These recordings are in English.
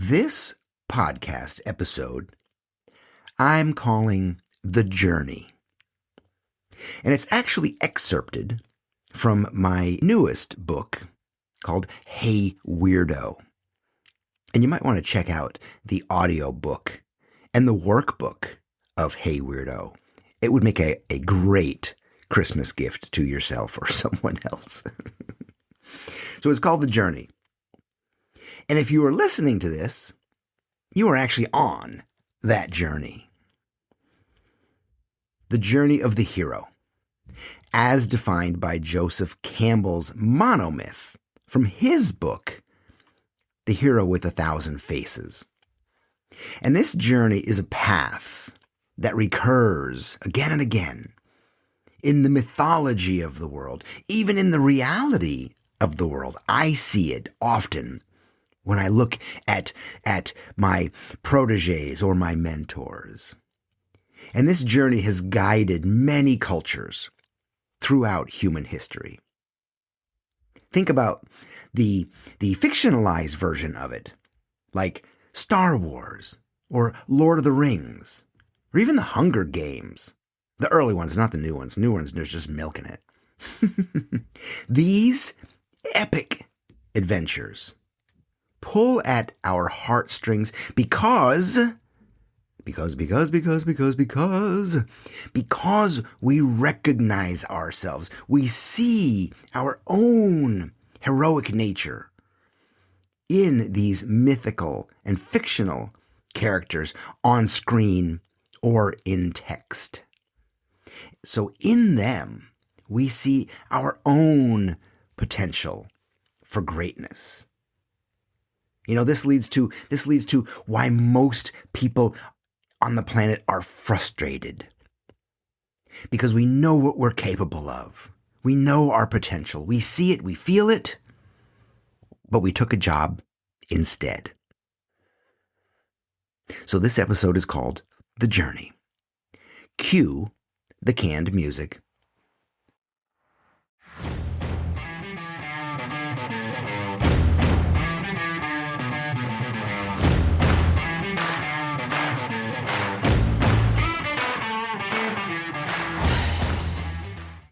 this podcast episode I'm calling The Journey. And it's actually excerpted from my newest book called Hey Weirdo. And you might want to check out the audio book and the workbook of Hey Weirdo. It would make a great Christmas gift to yourself or someone else. So it's called The Journey. And if you are listening to this, you are actually on that journey. The journey of the hero, as defined by Joseph Campbell's monomyth from his book, The Hero with 1,000 Faces. And this journey is a path that recurs again and again in the mythology of the world, even in the reality of the world. I see it often when I look at my proteges or my mentors. And this journey has guided many cultures throughout human history. Think about the fictionalized version of it, like Star Wars or Lord of the Rings, or even the Hunger Games. The early ones, not the new ones. New ones, they're just milking it. These epic adventures pull at our heartstrings because we recognize ourselves. We see our own heroic nature in these mythical and fictional characters on screen or in text. So in them, we see our own potential for greatness. You know, this leads to why most people on the planet are frustrated. Because we know what we're capable of. We know our potential. We see it, we feel it, but we took a job instead. So this episode is called The Journey. Cue the canned music.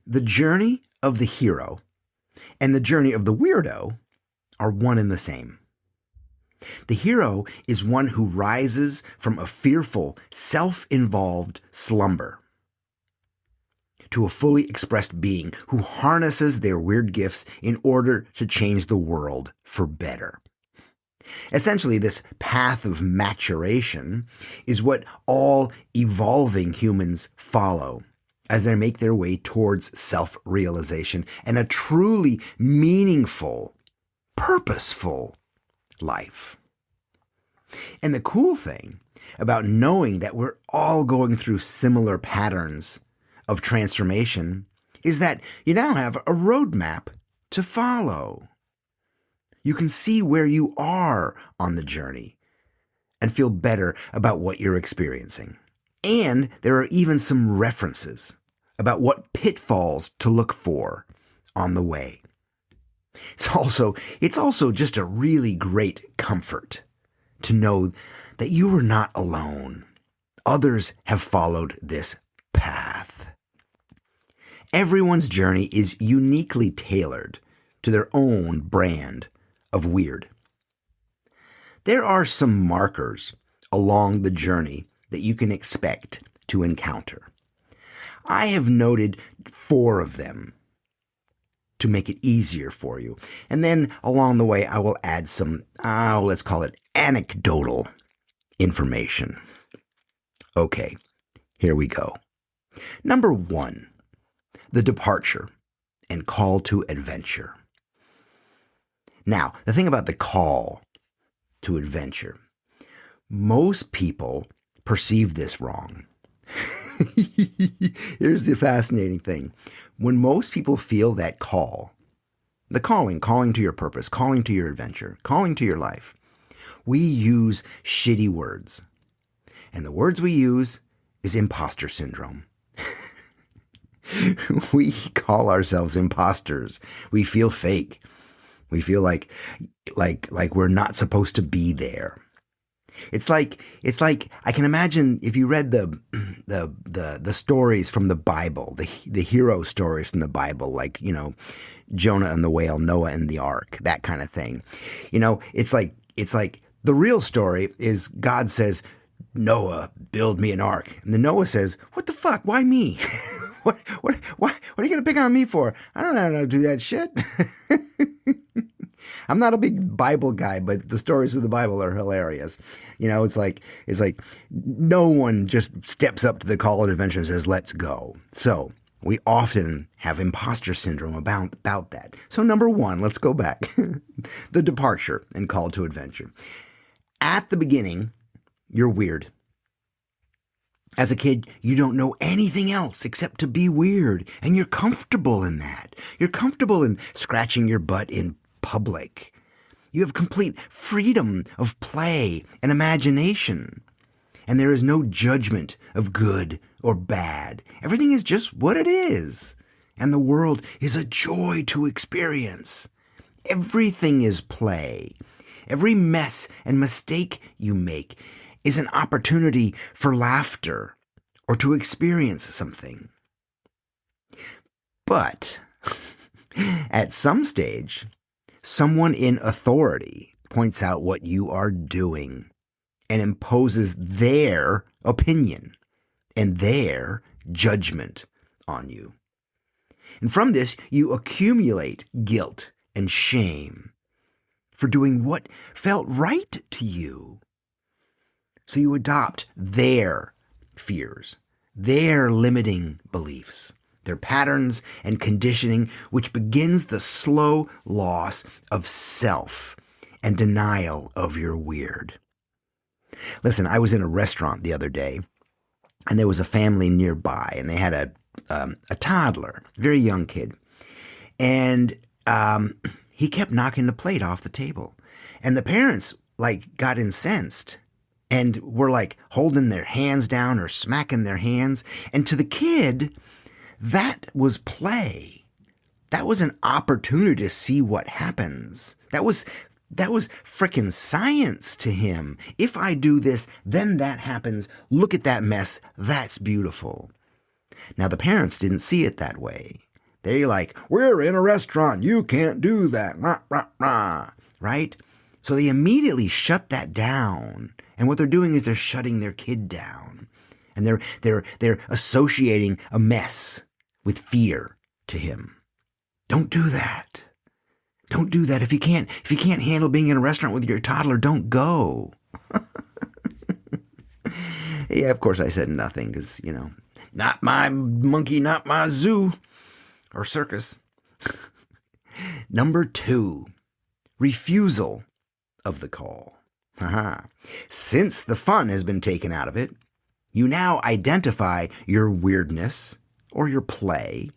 The journey of the hero and the journey of the weirdo are one and the same. The hero is one who rises from a fearful, self-involved slumber to a fully expressed being who harnesses their weird gifts in order to change the world for better. Essentially, this path of maturation is what all evolving humans follow as they make their way towards self-realization and a truly meaningful, purposeful life. And the cool thing about knowing that we're all going through similar patterns of transformation is that you now have a roadmap to follow. You can see where you are on the journey and feel better about what you're experiencing. And there are even some references about what pitfalls to look for on the way. It's also just a really great comfort to know that you are not alone. Others have followed this path. Everyone's journey is uniquely tailored to their own brand of weird. There are some markers along the journey that you can expect to encounter. I have noted 4 of them to make it easier for you. And then along the way, I will add some, let's call it anecdotal information. Okay, here we go. Number 1, the departure and call to adventure. Now, the thing about the call to adventure, most people perceive this wrong. Here's the fascinating thing. When most people feel that call, the calling to your purpose, calling to your adventure, calling to your life, we use shitty words. And the words we use is imposter syndrome. We call ourselves imposters. We feel fake. We feel like we're not supposed to be there. It's like I can imagine if you read the stories from the Bible, the hero stories from the Bible, like, Jonah and the whale, Noah and the ark, that kind of thing. It's like the real story is God says, Noah, build me an ark. And then Noah says, what the fuck? Why me? What are you going to pick on me for? I don't know how to do that shit. I'm not a big Bible guy, but the stories of the Bible are hilarious. It's like no one just steps up to the call of adventure and says, let's go. So we often have imposter syndrome about that. So number one, let's go back. The departure and call to adventure. At the beginning, you're weird. As a kid, you don't know anything else except to be weird, and you're comfortable in that. You're comfortable in scratching your butt in public. You have complete freedom of play and imagination, and there is no judgment of good or bad. Everything is just what it is, and the world is a joy to experience. Everything is play. Every mess and mistake you make is an opportunity for laughter or to experience something. But at some stage, someone in authority points out what you are doing and imposes their opinion and their judgment on you. And from this, you accumulate guilt and shame for doing what felt right to you. So you adopt their fears, their limiting beliefs, their patterns and conditioning, which begins the slow loss of self and denial of your weird. Listen, I was in a restaurant the other day, and there was a family nearby, and they had a toddler, very young kid, and he kept knocking the plate off the table, and the parents got incensed and were holding their hands down or smacking their hands. And to the kid, that was play. That was an opportunity to see what happens. That was frickin' science to him. If I do this, then that happens. Look at that mess. That's beautiful. Now, the parents didn't see it that way. They're like, we're in a restaurant. You can't do that. Rah, rah, rah. Right? So they immediately shut that down. And what they're doing is they're shutting their kid down. And they're associating a mess with fear to him. Don't do that. Don't do that. If you can't handle being in a restaurant with your toddler, don't go. Yeah, of course I said nothing because, not my monkey, not my zoo or circus. Number 2, refusal of the call. Since the fun has been taken out of it, you now identify your weirdness or your play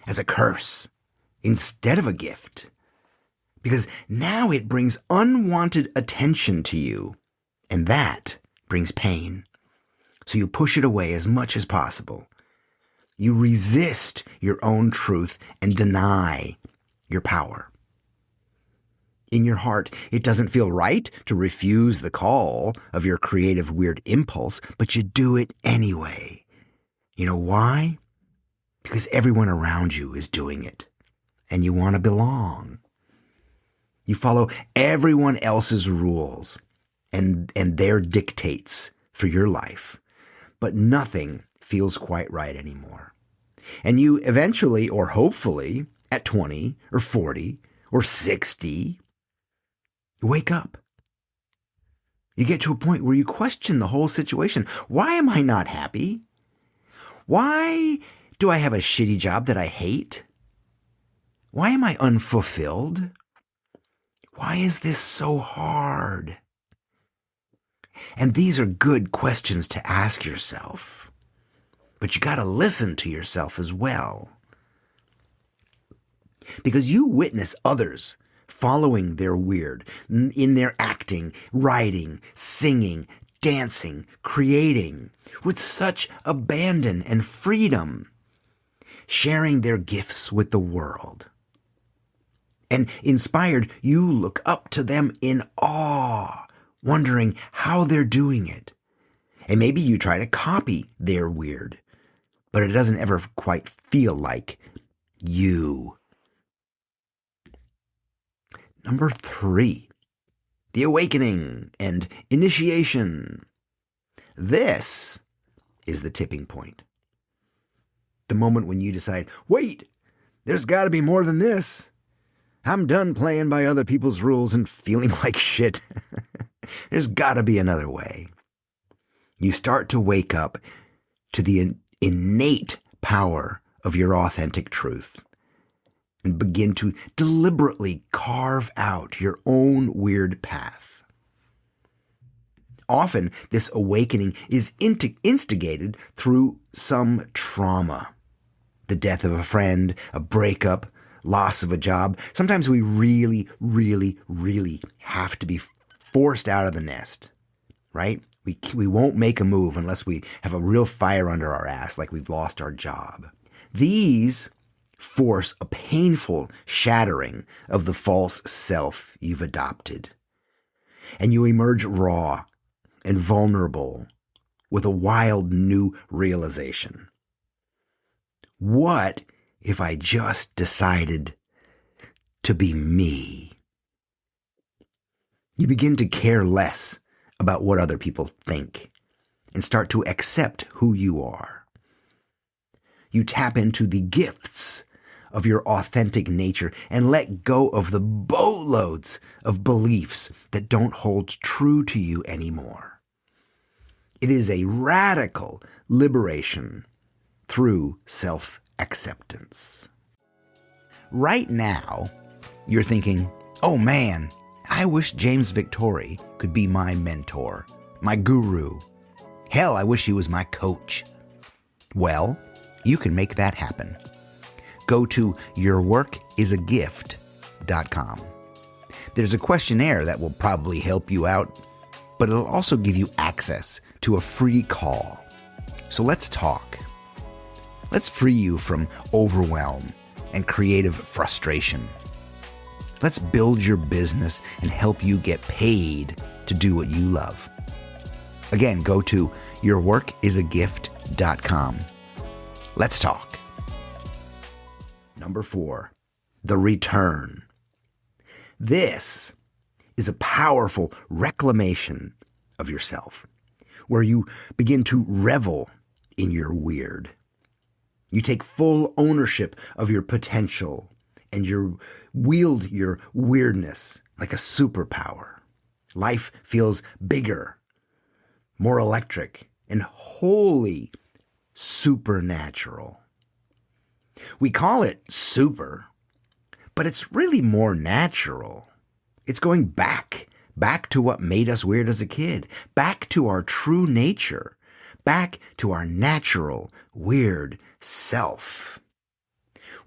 as a curse instead of a gift. Because now it brings unwanted attention to you, and that brings pain. So you push it away as much as possible. You resist your own truth and deny your power. In your heart, it doesn't feel right to refuse the call of your creative weird impulse, but you do it anyway. You know why? Because everyone around you is doing it, and you want to belong. You follow everyone else's rules and their dictates for your life, but nothing feels quite right anymore. And you eventually, or hopefully, at 20 or 40 or 60, wake up. You get to a point where you question the whole situation. Why am I not happy? Why do I have a shitty job that I hate? Why am I unfulfilled? Why is this so hard? And these are good questions to ask yourself. But you got to listen to yourself as well. Because you witness others following their weird in their acting, writing, singing, dancing, creating with such abandon and freedom, sharing their gifts with the world. And inspired, you look up to them in awe, wondering how they're doing it. And maybe you try to copy their weird, but it doesn't ever quite feel like you. Number 3, the awakening and initiation. This is the tipping point. The moment when you decide, wait, there's got to be more than this. I'm done playing by other people's rules and feeling like shit. There's got to be another way. You start to wake up to the innate power of your authentic truth and begin to deliberately carve out your own weird path. Often, this awakening is instigated through some trauma. The death of a friend, a breakup, loss of a job. Sometimes we really, really, really have to be forced out of the nest, right? We won't make a move unless we have a real fire under our ass, like we've lost our job. These force a painful shattering of the false self you've adopted. And you emerge raw and vulnerable with a wild new realization. What if I just decided to be me? You begin to care less about what other people think and start to accept who you are. You tap into the gifts of your authentic nature and let go of the boatloads of beliefs that don't hold true to you anymore. It is a radical liberation through self-acceptance. Right now, you're thinking, oh man, I wish James Victori could be my mentor, my guru. Hell, I wish he was my coach. Well, you can make that happen. Go to yourworkisagift.com. There's a questionnaire that will probably help you out, but it'll also give you access to a free call. So let's talk. Let's free you from overwhelm and creative frustration. Let's build your business and help you get paid to do what you love. Again, go to yourworkisagift.com. Let's talk. Number 4, the return. This is a powerful reclamation of yourself, where you begin to revel in your weird. You take full ownership of your potential and you wield your weirdness like a superpower. Life feels bigger, more electric, and wholly supernatural. We call it super, but it's really more natural. It's going back to what made us weird as a kid, back to our true nature, back to our natural, weird self.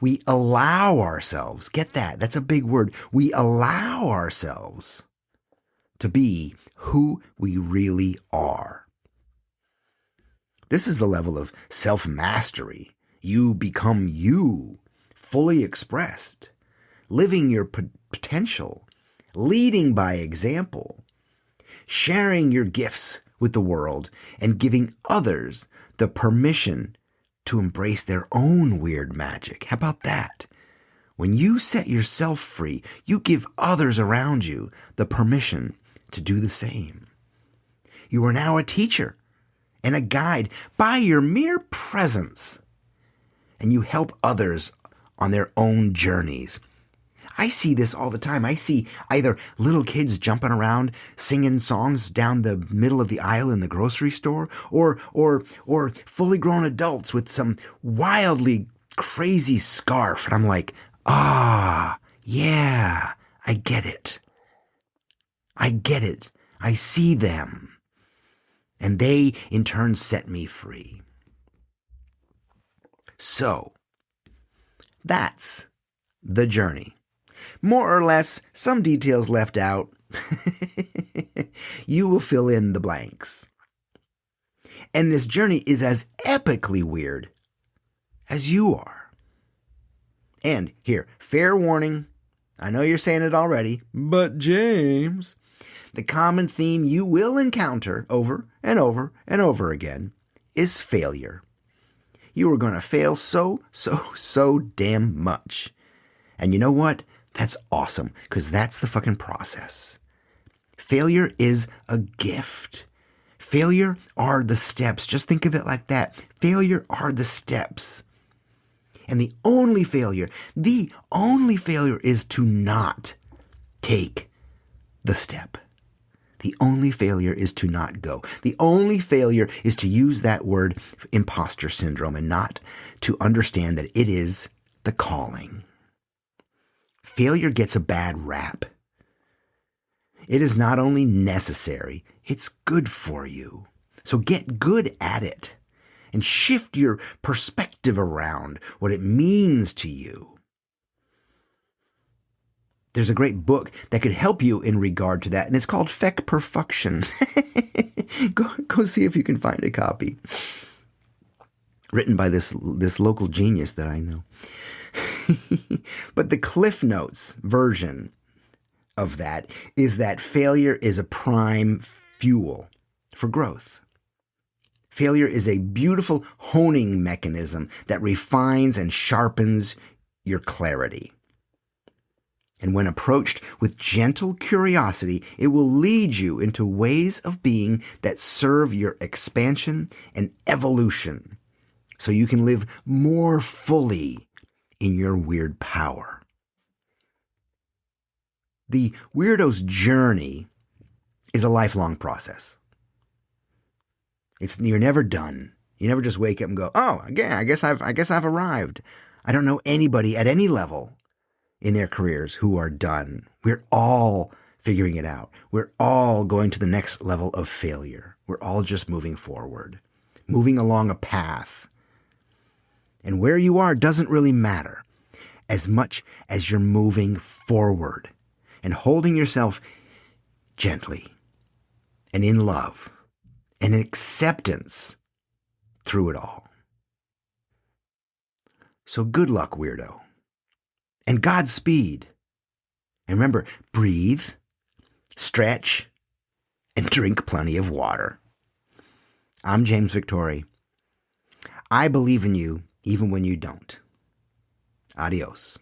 We allow ourselves, get that, that's a big word. We allow ourselves to be who we really are. This is the level of self-mastery. You become you, fully expressed, living your potential, leading by example, sharing your gifts with the world, and giving others the permission to embrace their own weird magic. How about that? When you set yourself free, you give others around you the permission to do the same. You are now a teacher and a guide by your mere presence, and you help others on their own journeys. I see this all the time. I see either little kids jumping around singing songs down the middle of the aisle in the grocery store, or fully grown adults with some wildly crazy scarf. And I'm like, yeah, I get it. I get it. I see them. And they, in turn, set me free. So, that's the journey. More or less, some details left out. You will fill in the blanks. And this journey is as epically weird as you are. And here, fair warning, I know you're saying it already, but James, The common theme you will encounter over and over and over again is failure. You are going to fail so damn much. And you know what? That's awesome, because that's the fucking process. Failure is a gift. Failure are the steps. Just think of it like that. Failure are the steps. And the only failure is to not take the step. The only failure is to not go. The only failure is to use that word imposter syndrome and not to understand that it is the calling. Failure gets a bad rap. It is not only necessary, it's good for you. So get good at it and shift your perspective around what it means to you. There's a great book that could help you in regard to that, and it's called Feck Perfection. Go see if you can find a copy. Written by this local genius that I know. But the Cliff Notes version of that is that failure is a prime fuel for growth. Failure is a beautiful honing mechanism that refines and sharpens your clarity. And when approached with gentle curiosity, it will lead you into ways of being that serve your expansion and evolution, so you can live more fully in your weird power. The weirdo's journey is a lifelong process. You're never done. You never just wake up and go, "Oh, again, I guess I've arrived." I don't know anybody at any level in their careers who are done. We're all figuring it out. We're all going to the next level of failure. We're all just moving forward, moving along a path. And where you are doesn't really matter as much as you're moving forward and holding yourself gently and in love and in acceptance through it all. So good luck, weirdo. And Godspeed. And remember, breathe, stretch, and drink plenty of water. I'm James Victori. I believe in you even when you don't. Adios.